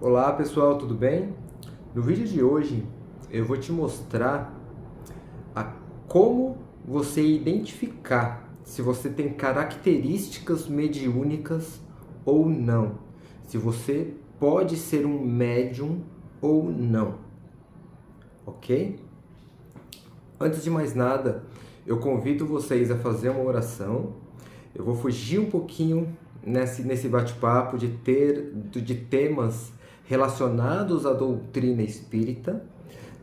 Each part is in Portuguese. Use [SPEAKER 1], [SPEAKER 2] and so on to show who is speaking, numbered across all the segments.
[SPEAKER 1] Olá pessoal, tudo bem? No vídeo de hoje eu vou te mostrar como você identificar se você tem características mediúnicas ou não, se você pode ser um médium ou não, ok? Antes de mais nada, eu convido vocês a fazer uma oração. Eu vou fugir um pouquinho nesse bate-papo de temas relacionados à doutrina espírita,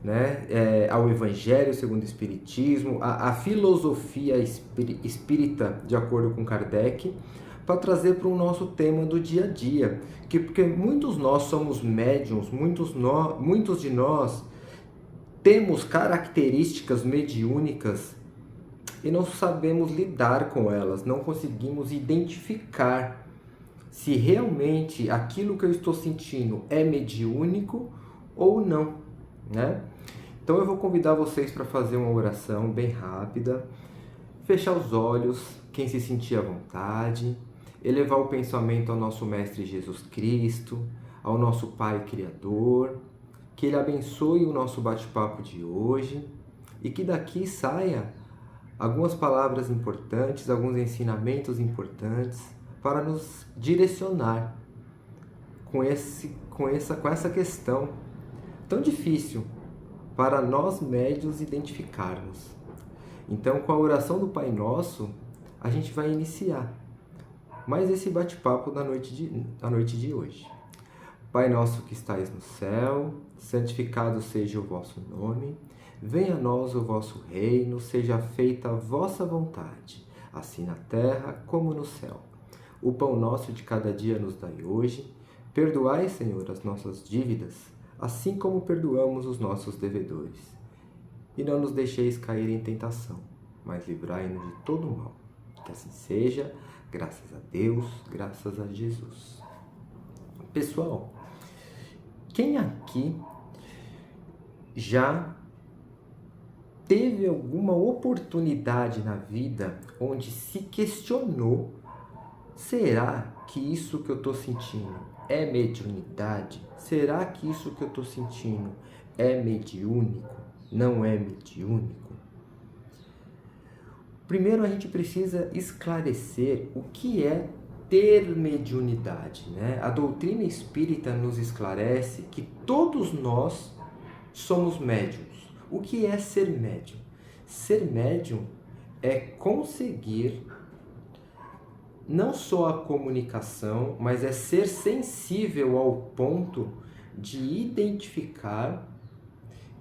[SPEAKER 1] né? Ao Evangelho segundo o Espiritismo, a filosofia espírita, de acordo com Kardec, para trazer para o nosso tema do dia a dia. Porque muitos nós somos médiums, muitos de nós temos características mediúnicas e não sabemos lidar com elas, não conseguimos identificar se realmente aquilo que eu estou sentindo é mediúnico ou não, né? Então eu vou convidar vocês para fazer uma oração bem rápida, fechar os olhos, quem se sentir à vontade, elevar o pensamento ao nosso Mestre Jesus Cristo, ao nosso Pai Criador, que Ele abençoe o nosso bate-papo de hoje e que daqui saia algumas palavras importantes, alguns ensinamentos importantes para nos direcionar com essa questão tão difícil para nós médios identificarmos. Então, com a oração do Pai Nosso, a gente vai iniciar mais esse bate-papo da noite de hoje. Pai nosso que estais no céu, santificado seja o vosso nome. Venha a nós o vosso reino, seja feita a vossa vontade, assim na terra como no céu. O pão nosso de cada dia nos dai hoje. Perdoai, Senhor, as nossas dívidas, assim como perdoamos os nossos devedores. E não nos deixeis cair em tentação, mas livrai-nos de todo o mal. Que assim seja, graças a Deus, graças a Jesus. Pessoal, quem aqui já teve alguma oportunidade na vida onde se questionou: será que isso que eu estou sentindo é mediunidade? Será que isso que eu estou sentindo é mediúnico? Não é mediúnico? Primeiro a gente precisa esclarecer o que é ter mediunidade, né? A doutrina espírita nos esclarece que todos nós somos médiums. O que é ser médium? Ser médium é conseguir não só a comunicação, mas é ser sensível ao ponto de identificar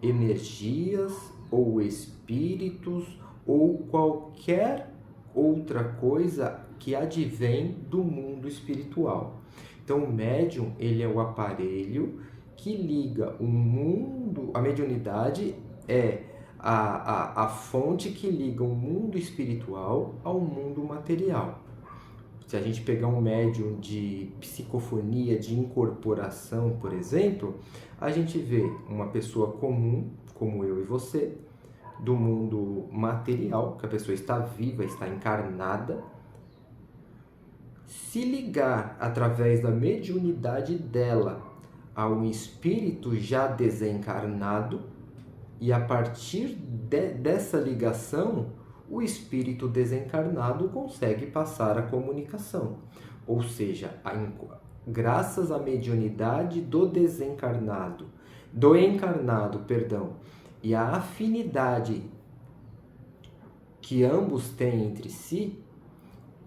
[SPEAKER 1] energias ou espíritos ou qualquer outra coisa que advém do mundo espiritual. Então, o médium, ele é o aparelho que liga o mundo, a mediunidade é a fonte que liga o mundo espiritual ao mundo material. Se a gente pegar um médium de psicofonia, de incorporação, por exemplo, a gente vê uma pessoa comum, como eu e você, do mundo material, que a pessoa está viva, está encarnada, se ligar através da mediunidade dela a um espírito já desencarnado, e a partir dessa ligação, o espírito desencarnado consegue passar a comunicação. Ou seja, graças à mediunidade do encarnado, e a afinidade que ambos têm entre si,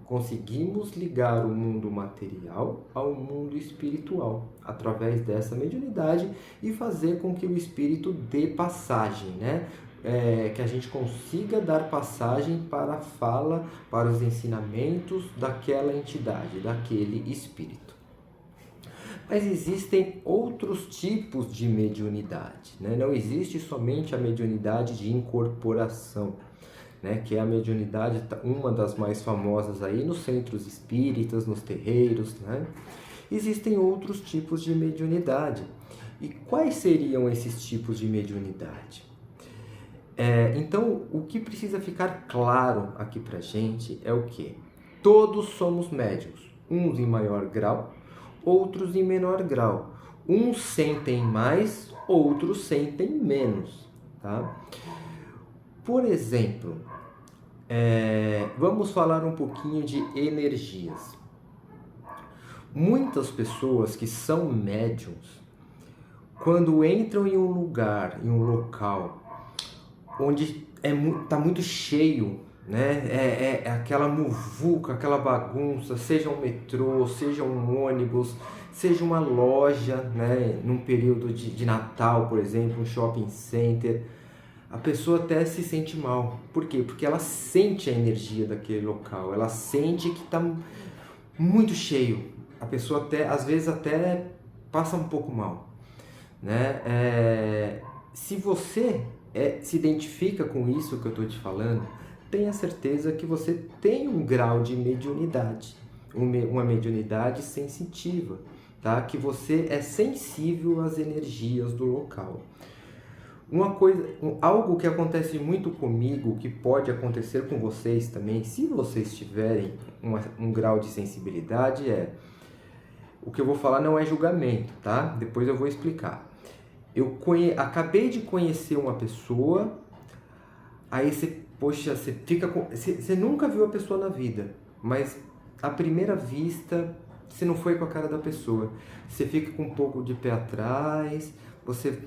[SPEAKER 1] conseguimos ligar o mundo material ao mundo espiritual, através dessa mediunidade, e fazer com que o espírito dê passagem, né? Que a gente consiga dar passagem para a fala, para os ensinamentos daquela entidade, daquele espírito. Mas existem outros tipos de mediunidade, né? Não existe somente a mediunidade de incorporação, né, que é a mediunidade, uma das mais famosas aí nos centros espíritas, nos terreiros, né? Existem outros tipos de mediunidade. E quais seriam esses tipos de mediunidade? Então, o que precisa ficar claro aqui pra gente é o quê? Todos somos médiuns, uns em maior grau, outros em menor grau. Uns sentem mais, outros sentem menos, tá? Por exemplo, vamos falar um pouquinho de energias. Muitas pessoas que são médiums, quando entram em um lugar, em um local, onde está muito cheio, né? É aquela muvuca, aquela bagunça, seja um metrô, seja um ônibus, seja uma loja, né? Num período de Natal, por exemplo, um shopping center, a pessoa até se sente mal. Por quê? Porque ela sente a energia daquele local, ela sente que está muito cheio. A pessoa até, às vezes até passa um pouco mal, né? Se você se identifica com isso que eu estou te falando, tenha certeza que você tem um grau de mediunidade, uma mediunidade sensitiva, tá? Que você é sensível às energias do local. Algo que acontece muito comigo, que pode acontecer com vocês também, se vocês tiverem um grau de sensibilidade, o que eu vou falar não é julgamento, tá? Depois eu vou explicar. Acabei de conhecer uma pessoa, aí você nunca viu a pessoa na vida, mas à primeira vista você não foi com a cara da pessoa. Você fica com um pouco de pé atrás, você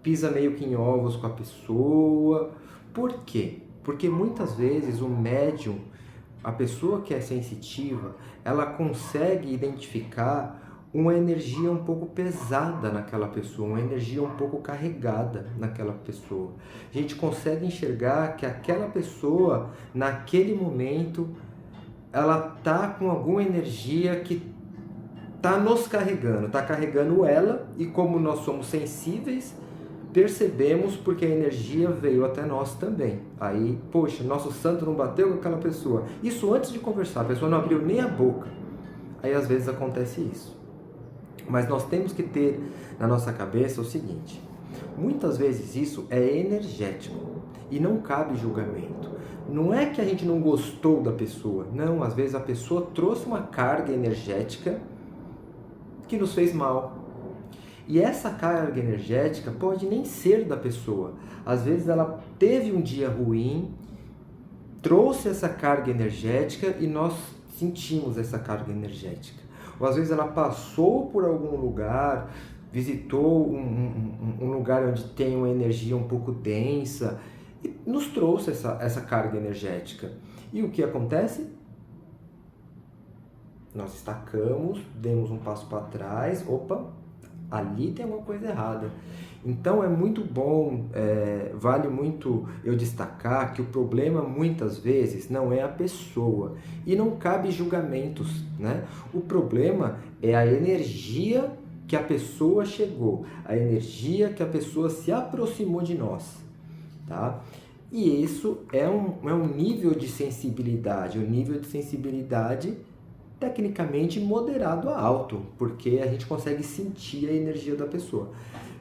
[SPEAKER 1] pisa meio que em ovos com a pessoa. Por quê? Porque muitas vezes o médium, a pessoa que é sensitiva, ela consegue identificar uma energia um pouco pesada naquela pessoa, uma energia um pouco carregada naquela pessoa. A gente consegue enxergar que aquela pessoa, naquele momento, ela tá com alguma energia que tá nos carregando, tá carregando ela, e como nós somos sensíveis, percebemos porque a energia veio até nós também. Aí, poxa, nosso santo não bateu com aquela pessoa. Isso antes de conversar, a pessoa não abriu nem a boca. Aí às vezes acontece isso. Mas nós temos que ter na nossa cabeça o seguinte: muitas vezes isso é energético e não cabe julgamento. Não é que a gente não gostou da pessoa, não, às vezes a pessoa trouxe uma carga energética que nos fez mal. E essa carga energética pode nem ser da pessoa. Às vezes ela teve um dia ruim, trouxe essa carga energética e nós sentimos essa carga energética. Ou às vezes ela passou por algum lugar, visitou um lugar onde tem uma energia um pouco densa e nos trouxe essa carga energética. E o que acontece? Nós estacamos, demos um passo para trás, opa, ali tem alguma coisa errada. Então é muito bom, vale muito eu destacar que o problema muitas vezes não é a pessoa e não cabe julgamentos, né? O problema é a energia que a pessoa chegou, a energia que a pessoa se aproximou de nós, tá? E isso é um nível de sensibilidade, tecnicamente moderado a alto, porque a gente consegue sentir a energia da pessoa.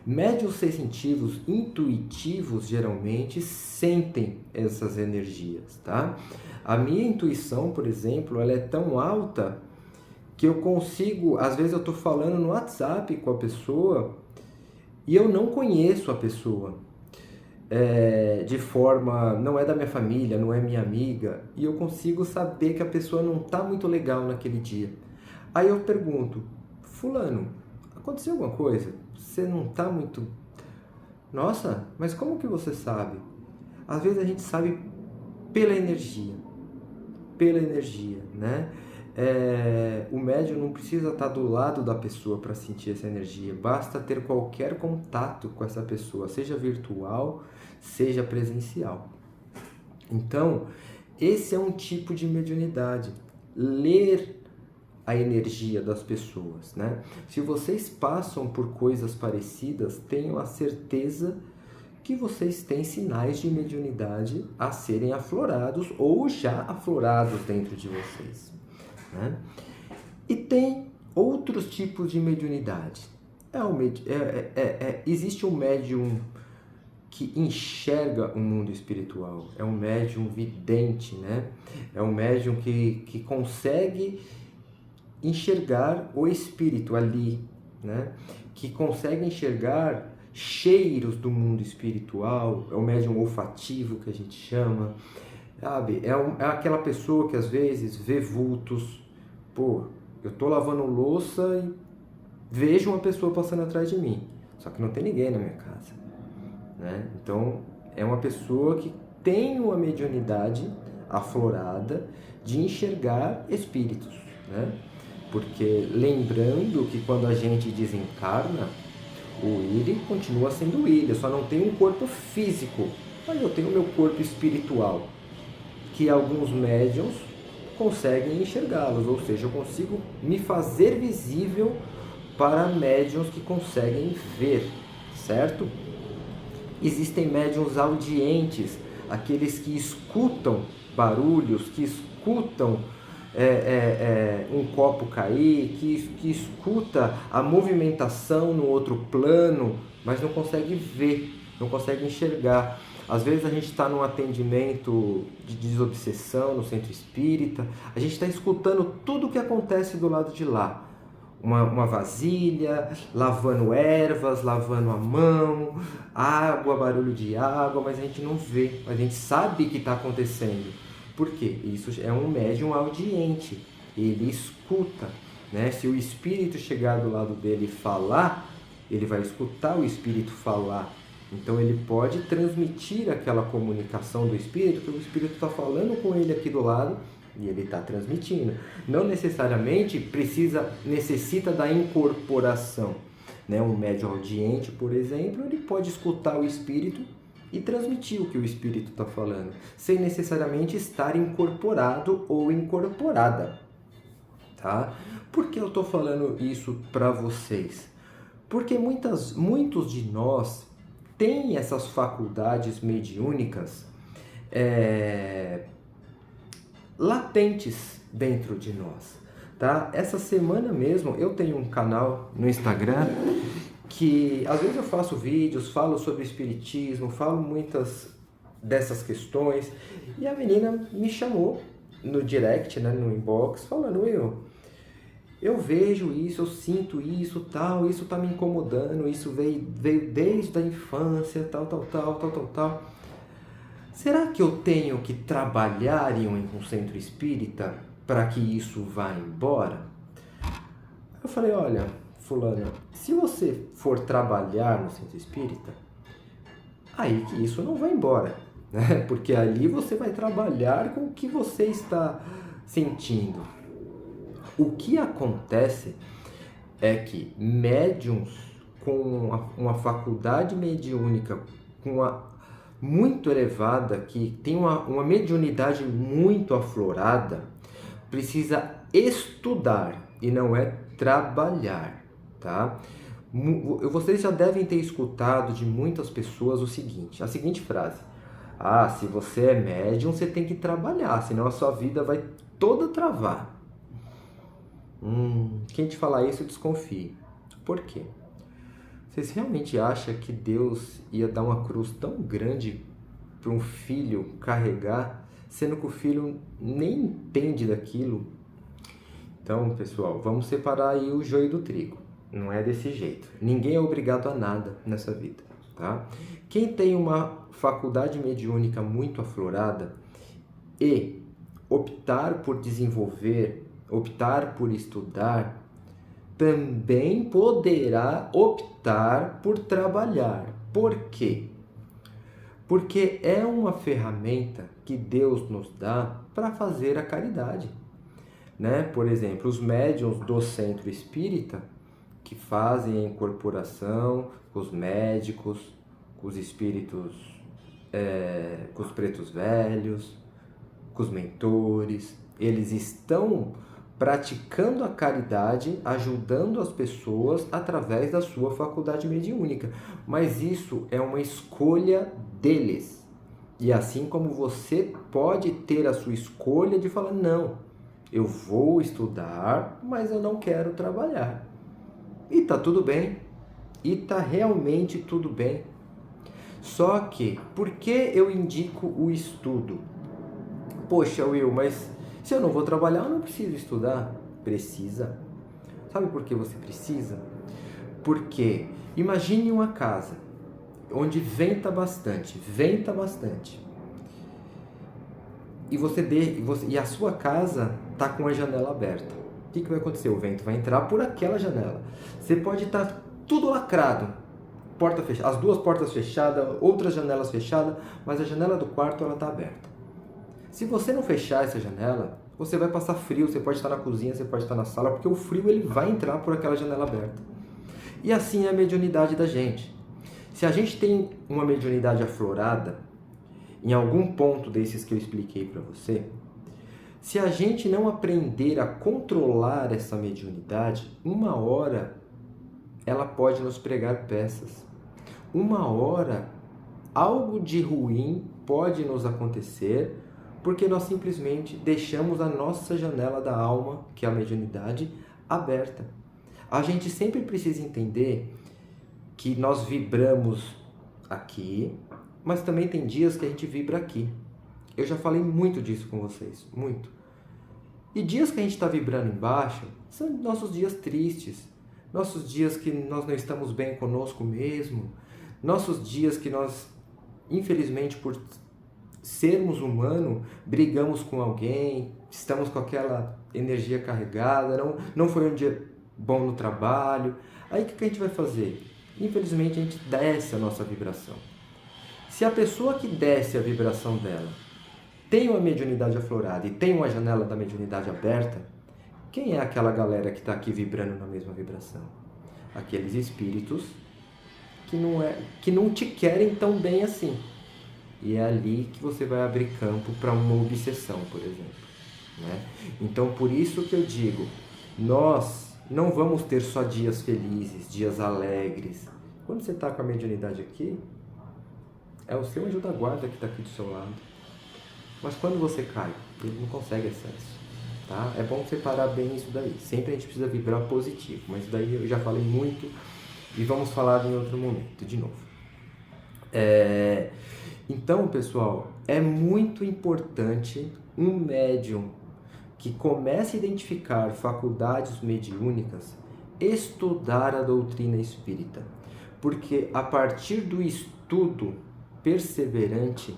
[SPEAKER 1] Médiuns sensitivos, intuitivos, geralmente sentem essas energias, tá? A minha intuição, por exemplo, ela é tão alta que eu consigo, às vezes eu estou falando no WhatsApp com a pessoa e eu não conheço a pessoa. De forma, não é da minha família, não é minha amiga, e eu consigo saber que a pessoa não está muito legal naquele dia. Aí eu pergunto: fulano, aconteceu alguma coisa? Você não está muito... Nossa, mas como que você sabe? Às vezes a gente sabe pela energia, né? O médium não precisa estar do lado da pessoa para sentir essa energia, basta ter qualquer contato com essa pessoa, seja virtual, seja presencial. Então, esse é um tipo de mediunidade, ler a energia das pessoas, né? Se vocês passam por coisas parecidas, tenham a certeza que vocês têm sinais de mediunidade a serem aflorados ou já aflorados dentro de vocês, né? E tem outros tipos de mediunidade. Existe um médium que enxerga o mundo espiritual, é um médium vidente, né? É um médium que consegue enxergar o espírito ali, né? Que consegue enxergar cheiros do mundo espiritual, é o médium olfativo que a gente chama, sabe? É aquela pessoa que às vezes vê vultos. Pô, eu tô lavando louça e vejo uma pessoa passando atrás de mim, só que não tem ninguém na minha casa, né? Então é uma pessoa que tem uma mediunidade aflorada de enxergar espíritos, né? Porque lembrando que quando a gente desencarna, o Willy continua sendo o Willy, eu só não tenho um corpo físico, mas eu tenho o meu corpo espiritual, que alguns médiums conseguem enxergá-los, ou seja, eu consigo me fazer visível para médiums que conseguem ver, certo? Existem médiums audientes, aqueles que escutam barulhos, que escutam um copo cair, que escuta a movimentação no outro plano, mas não consegue ver, não consegue enxergar. Às vezes a gente está num atendimento de desobsessão no centro espírita, a gente está escutando tudo o que acontece do lado de lá. Uma vasilha, lavando ervas, lavando a mão, água, barulho de água, mas a gente não vê, mas a gente sabe que está acontecendo. Por quê? Isso é um médium audiente, ele escuta, né? Se o espírito chegar do lado dele e falar, ele vai escutar o espírito falar. Então ele pode transmitir aquela comunicação do espírito, que o espírito está falando com ele aqui do lado, e ele está transmitindo. Não necessariamente necessita da incorporação, né? Um médium audiente, por exemplo, ele pode escutar o espírito e transmitir o que o espírito está falando, sem necessariamente estar incorporado ou incorporada, tá? Por que eu estou falando isso para vocês? Porque muitos de nós têm essas faculdades mediúnicas latentes dentro de nós, tá? Essa semana mesmo eu tenho um canal no Instagram que às vezes eu faço vídeos, falo sobre espiritismo, falo muitas dessas questões, e a menina me chamou no direct, né, no inbox, falando: eu vejo isso, eu sinto isso, tal, isso tá me incomodando, isso veio desde a infância, tal. Será que eu tenho que trabalhar em um centro espírita para que isso vá embora? Eu falei: olha, fulana, se você for trabalhar no centro espírita, aí que isso não vai embora, né? Porque ali você vai trabalhar com o que você está sentindo. O que acontece é que médiums com uma faculdade mediúnica muito elevada, que tem uma mediunidade muito aflorada, precisa estudar e não é trabalhar, tá? Vocês já devem ter escutado de muitas pessoas a seguinte frase: ah, se você é médium, você tem que trabalhar, senão a sua vida vai toda travar. Quem te falar isso, desconfie. Por quê? Vocês realmente acham que Deus ia dar uma cruz tão grande para um filho carregar, sendo que o filho nem entende daquilo? Então, pessoal, vamos separar aí o joio do trigo. Não é desse jeito. Ninguém é obrigado a nada nessa vida, tá? Quem tem uma faculdade mediúnica muito aflorada e optar por desenvolver, optar por estudar, também poderá optar por trabalhar. Por quê? Porque é uma ferramenta que Deus nos dá para fazer a caridade, né? Por exemplo, os médiuns do centro espírita, que fazem a incorporação com os médicos, com os espíritos, com os pretos velhos, com os mentores, eles estão praticando a caridade, ajudando as pessoas através da sua faculdade mediúnica. Mas isso é uma escolha deles. E assim como você pode ter a sua escolha de falar: não, eu vou estudar, mas eu não quero trabalhar. E tá tudo bem. E tá realmente tudo bem. Só que, por que eu indico o estudo? Poxa, Will, mas se eu não vou trabalhar, eu não preciso estudar. Precisa. Sabe por que você precisa? Porque imagine uma casa onde venta bastante, e a sua casa está com a janela aberta. O que vai acontecer? O vento vai entrar por aquela janela. Você pode estar tudo lacrado, porta fechada, as duas portas fechadas, outras janelas fechadas, mas a janela do quarto ela está aberta. Se você não fechar essa janela, você vai passar frio, você pode estar na cozinha, você pode estar na sala, porque o frio ele vai entrar por aquela janela aberta. E assim é a mediunidade da gente. Se a gente tem uma mediunidade aflorada, em algum ponto desses que eu expliquei para você, se a gente não aprender a controlar essa mediunidade, uma hora ela pode nos pregar peças. Uma hora algo de ruim pode nos acontecer porque nós simplesmente deixamos a nossa janela da alma, que é a mediunidade, aberta. A gente sempre precisa entender que nós vibramos aqui, mas também tem dias que a gente vibra aqui. Eu já falei muito disso com vocês, muito. E dias que a gente está vibrando embaixo são nossos dias tristes, nossos dias que nós não estamos bem conosco mesmo, nossos dias que nós, infelizmente, por sermos humanos, brigamos com alguém, estamos com aquela energia carregada, não foi um dia bom no trabalho. Aí o que a gente vai fazer? Infelizmente a gente desce a nossa vibração. Se a pessoa que desce a vibração dela tem uma mediunidade aflorada e tem uma janela da mediunidade aberta, quem é aquela galera que está aqui vibrando na mesma vibração? Aqueles espíritos que não te querem tão bem assim. E é ali que você vai abrir campo para uma obsessão, por exemplo. Né? Então, por isso que eu digo, nós não vamos ter só dias felizes, dias alegres. Quando você está com a mediunidade aqui, é o seu anjo da guarda que está aqui do seu lado. Mas quando você cai, ele não consegue acesso. Tá? É bom separar bem isso daí. Sempre a gente precisa vibrar positivo, mas daí eu já falei muito e vamos falar em outro momento, de novo. Então, pessoal, é muito importante um médium que comece a identificar faculdades mediúnicas estudar a doutrina espírita. Porque a partir do estudo perseverante,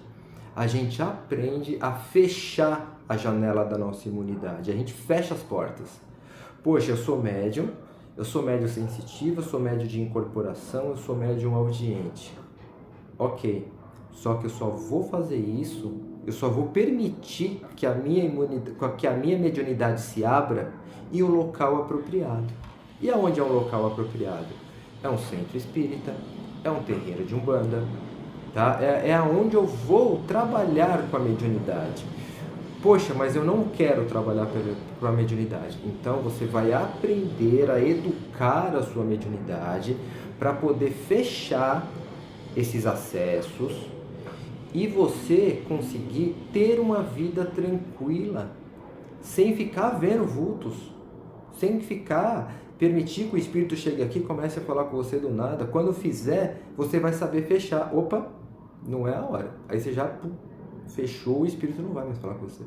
[SPEAKER 1] a gente aprende a fechar a janela da nossa imunidade. A gente fecha as portas. Poxa, eu sou médium sensitivo, eu sou médium de incorporação, eu sou médium audiente. Ok, só que eu só vou fazer isso, eu só vou permitir que a minha mediunidade se abra em um local apropriado. E aonde é um local apropriado? É um centro espírita, é um terreiro de umbanda, tá? É aonde eu vou trabalhar com a mediunidade. Poxa, mas eu não quero trabalhar com a mediunidade. Então você vai aprender a educar a sua mediunidade para poder fechar esses acessos e você conseguir ter uma vida tranquila, sem ficar vendo vultos, sem permitir que o espírito chegue aqui e comece a falar com você do nada. Quando fizer, você vai saber fechar. Opa, não é a hora. Aí você já fechou, o espírito não vai mais falar com você.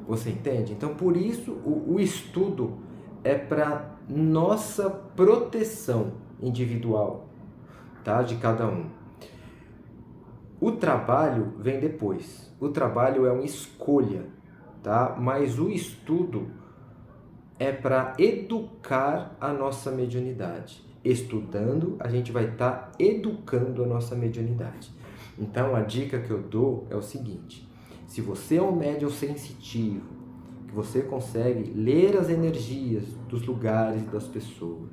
[SPEAKER 1] Você entende? Então, por isso, o estudo é para nossa proteção individual, tá? De cada um. O trabalho vem depois. O trabalho é uma escolha, tá? Mas o estudo é para educar a nossa mediunidade. Estudando, a gente vai estar educando a nossa mediunidade. Então, a dica que eu dou é o seguinte: se você é um médium sensitivo, que você consegue ler as energias dos lugares e das pessoas,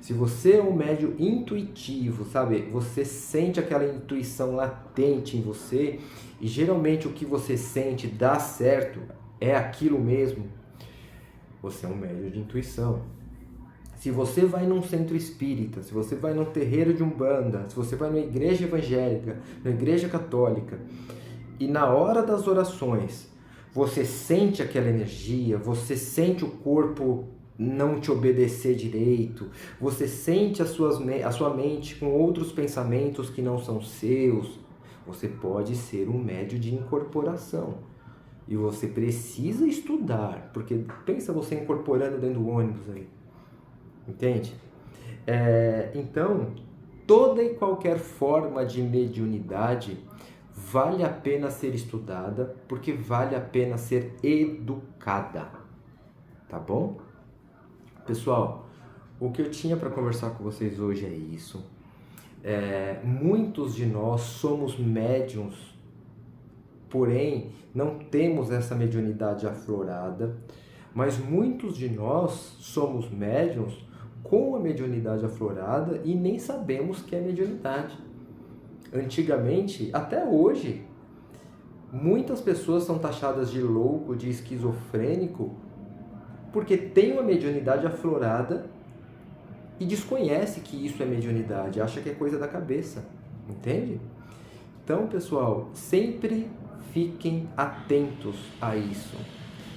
[SPEAKER 1] se você é um médium intuitivo, sabe? Você sente aquela intuição latente em você e geralmente o que você sente dá certo, é aquilo mesmo. Você é um médium de intuição. Se você vai num centro espírita, se você vai num terreiro de umbanda, se você vai numa igreja evangélica, numa igreja católica, e na hora das orações você sente aquela energia, você sente o corpo não te obedecer direito, você sente a sua mente com outros pensamentos que não são seus, você pode ser um médium de incorporação. E você precisa estudar, porque pensa você incorporando dentro do ônibus aí. Entende? Então, toda e qualquer forma de mediunidade vale a pena ser estudada, porque vale a pena ser educada, tá bom? Pessoal, o que eu tinha para conversar com vocês hoje é isso. Muitos de nós somos médiuns, porém não temos essa mediunidade aflorada, mas muitos de nós somos médiuns com a mediunidade aflorada e nem sabemos que é mediunidade. Antigamente, até hoje, muitas pessoas são taxadas de louco, de esquizofrênico, porque tem uma mediunidade aflorada e desconhece que isso é mediunidade, acha que é coisa da cabeça, entende? Então, pessoal, sempre fiquem atentos a isso.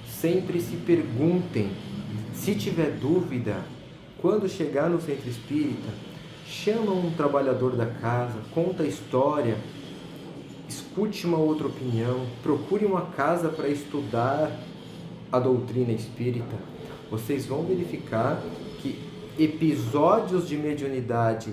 [SPEAKER 1] Sempre se perguntem. Se tiver dúvida, quando chegar no centro espírita, chama um trabalhador da casa, conta a história, escute uma outra opinião, procure uma casa para estudar a doutrina espírita. Vocês vão verificar que episódios de mediunidade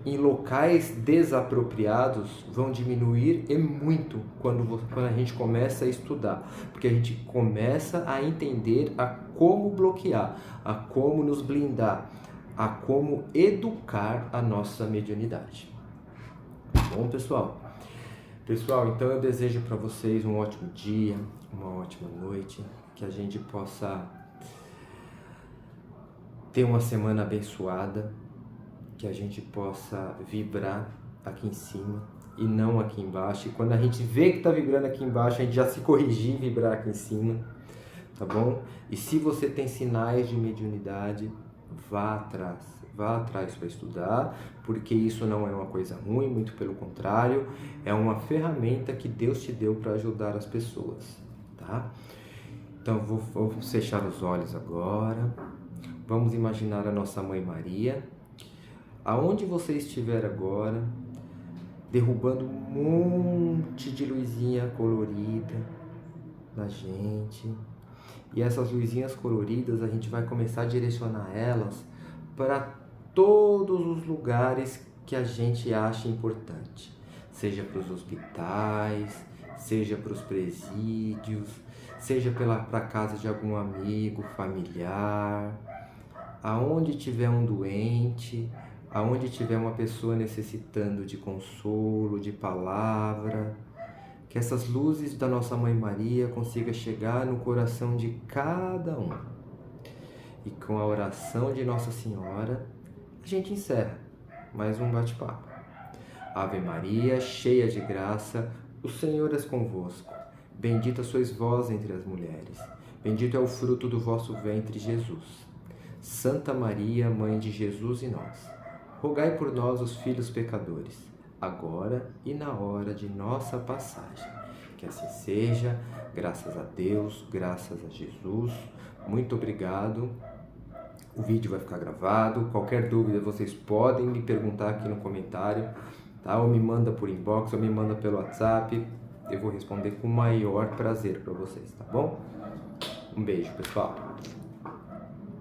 [SPEAKER 1] em locais desapropriados vão diminuir e muito quando a gente começa a estudar, porque a gente começa a entender a como bloquear, a como nos blindar, a como educar a nossa mediunidade. Bom, pessoal? Pessoal, então eu desejo para vocês um ótimo dia, uma ótima noite, que a gente possa ter uma semana abençoada, que a gente possa vibrar aqui em cima e não aqui embaixo. E quando a gente vê que está vibrando aqui embaixo, a gente já se corrigir e vibrar aqui em cima, tá bom? E se você tem sinais de mediunidade, vá atrás para estudar, porque isso não é uma coisa ruim, muito pelo contrário, é uma ferramenta que Deus te deu para ajudar as pessoas, tá? Então vou fechar os olhos agora. Vamos imaginar a nossa Mãe Maria, aonde você estiver agora, derrubando um monte de luzinha colorida na gente. E essas luzinhas coloridas a gente vai começar a direcionar elas para todos os lugares que a gente acha importante. Seja para os hospitais, seja para os presídios, seja para a casa de algum amigo, familiar. Aonde tiver um doente, aonde tiver uma pessoa necessitando de consolo, de palavra, que essas luzes da nossa Mãe Maria consigam chegar no coração de cada um. E com a oração de Nossa Senhora, a gente encerra mais um bate-papo. Ave Maria, cheia de graça, o Senhor é convosco. Bendita sois vós entre as mulheres. Bendito é o fruto do vosso ventre, Jesus. Santa Maria, Mãe de Jesus e nós, rogai por nós, os filhos pecadores, agora e na hora de nossa passagem. Que assim seja, graças a Deus, graças a Jesus. Muito obrigado. O vídeo vai ficar gravado. Qualquer dúvida vocês podem me perguntar aqui no comentário, tá? Ou me manda por inbox, ou me manda pelo WhatsApp. Eu vou responder com o maior prazer para vocês, tá bom? Um beijo, pessoal.